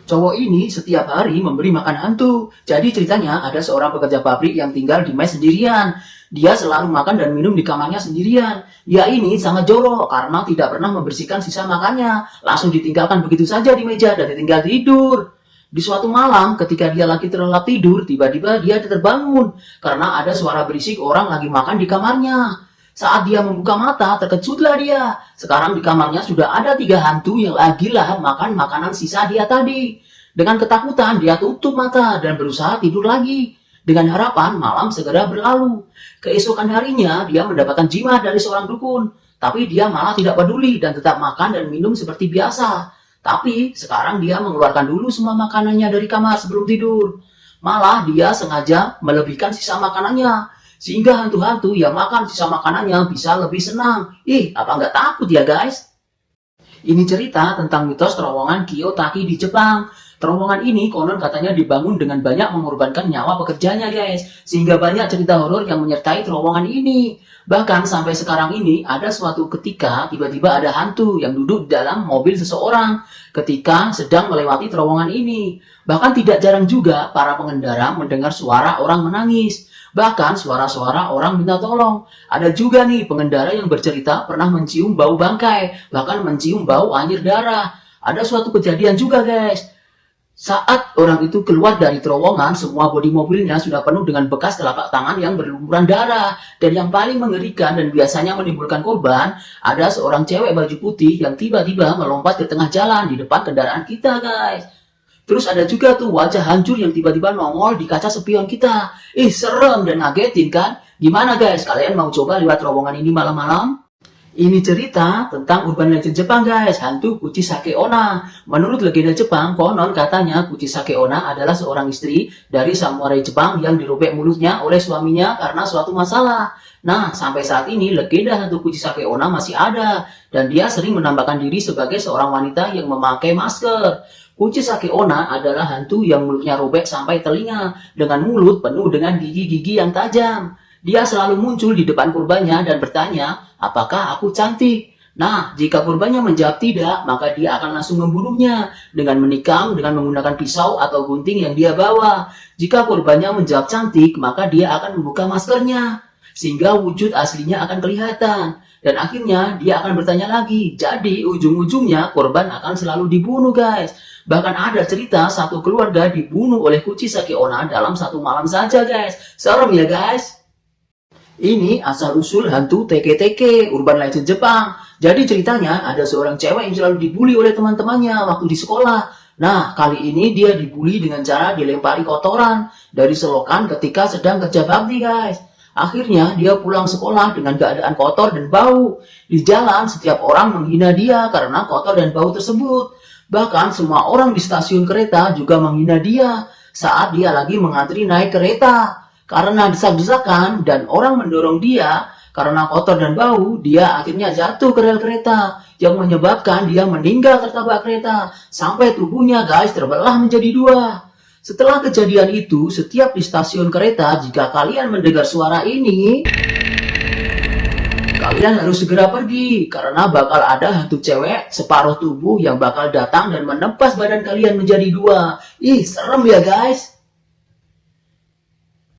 Cowok ini setiap hari memberi makan hantu. Jadi ceritanya ada seorang pekerja pabrik yang tinggal di mes sendirian. Dia selalu makan dan minum di kamarnya sendirian. Dia ini sangat jorok karena tidak pernah membersihkan sisa makannya. Langsung ditinggalkan begitu saja di meja dan ditinggal tidur. Di suatu malam ketika dia lagi terlelap tidur, tiba-tiba dia terbangun karena ada suara berisik orang lagi makan di kamarnya. Saat dia membuka mata, terkejutlah dia. Sekarang di kamarnya sudah ada 3 hantu yang lagi lahap makan makanan sisa dia tadi. Dengan ketakutan, dia tutup mata dan berusaha tidur lagi. Dengan harapan malam segera berlalu. Keesokan harinya, dia mendapatkan jimat dari seorang dukun. Tapi dia malah tidak peduli dan tetap makan dan minum seperti biasa. Tapi sekarang dia mengeluarkan dulu semua makanannya dari kamar sebelum tidur. Malah dia sengaja melebihkan sisa makanannya. Sehingga hantu-hantu yang makan sisa makanannya bisa lebih senang. Apa nggak takut ya guys? Ini cerita tentang mitos terowongan Kiyotaki di Jepang. Terowongan ini konon katanya dibangun dengan banyak mengorbankan nyawa pekerjanya guys. Sehingga banyak cerita horor yang menyertai terowongan ini. Bahkan sampai sekarang ini ada suatu ketika tiba-tiba ada hantu yang duduk di dalam mobil seseorang ketika sedang melewati terowongan ini. Bahkan tidak jarang juga para pengendara mendengar suara orang menangis. Bahkan suara-suara orang minta tolong. Ada juga nih pengendara yang bercerita pernah mencium bau bangkai, bahkan mencium bau anjir darah. Ada suatu kejadian juga guys. Saat orang itu keluar dari terowongan, semua bodi mobilnya sudah penuh dengan bekas telapak tangan yang berlumuran darah. Dan yang paling mengerikan dan biasanya menimbulkan korban, ada seorang cewek baju putih yang tiba-tiba melompat ke tengah jalan di depan kendaraan kita guys. Terus ada juga tuh wajah hancur yang tiba-tiba nongol di kaca spion kita. Serem dan ngagetin kan? Gimana guys, kalian mau coba lewat terowongan ini malam-malam? Ini cerita tentang urban legend Jepang guys, hantu Kuchisake Onna. Menurut legenda Jepang, konon katanya Kuchisake Onna adalah seorang istri dari samurai Jepang yang dirobek mulutnya oleh suaminya karena suatu masalah. Nah, sampai saat ini legenda hantu Kuchisake Onna masih ada dan dia sering menampakkan diri sebagai seorang wanita yang memakai masker. Kuchisake Onna adalah hantu yang mulutnya robek sampai telinga dengan mulut penuh dengan gigi-gigi yang tajam. Dia selalu muncul di depan korbannya dan bertanya, apakah aku cantik? Nah, jika korbannya menjawab tidak, maka dia akan langsung membunuhnya dengan menikam dengan menggunakan pisau atau gunting yang dia bawa. Jika korbannya menjawab cantik, maka dia akan membuka maskernya, sehingga wujud aslinya akan kelihatan. Dan akhirnya dia akan bertanya lagi, jadi ujung-ujungnya korban akan selalu dibunuh guys. Bahkan ada cerita satu keluarga dibunuh oleh Kuchisake Onna dalam satu malam saja guys. Serem ya guys? Ini asal-usul hantu Teke-Teke, urban legend Jepang. Jadi ceritanya ada seorang cewek yang selalu dibully oleh teman-temannya waktu di sekolah. Nah, kali ini dia dibully dengan cara dilempari kotoran dari selokan ketika sedang kerja bakti guys. Akhirnya dia pulang sekolah dengan keadaan kotor dan bau. Di jalan setiap orang menghina dia karena kotor dan bau tersebut. Bahkan semua orang di stasiun kereta juga menghina dia saat dia lagi mengantri naik kereta. Karena desak-desakan dan orang mendorong dia karena kotor dan bau, dia akhirnya jatuh ke rel kereta yang menyebabkan dia meninggal tertabrak kereta sampai tubuhnya guys terbelah menjadi 2. Setelah kejadian itu, setiap di stasiun kereta jika kalian mendengar suara ini, kalian harus segera pergi karena bakal ada hantu cewek separuh tubuh yang bakal datang dan menempas badan kalian menjadi 2. Serem ya guys.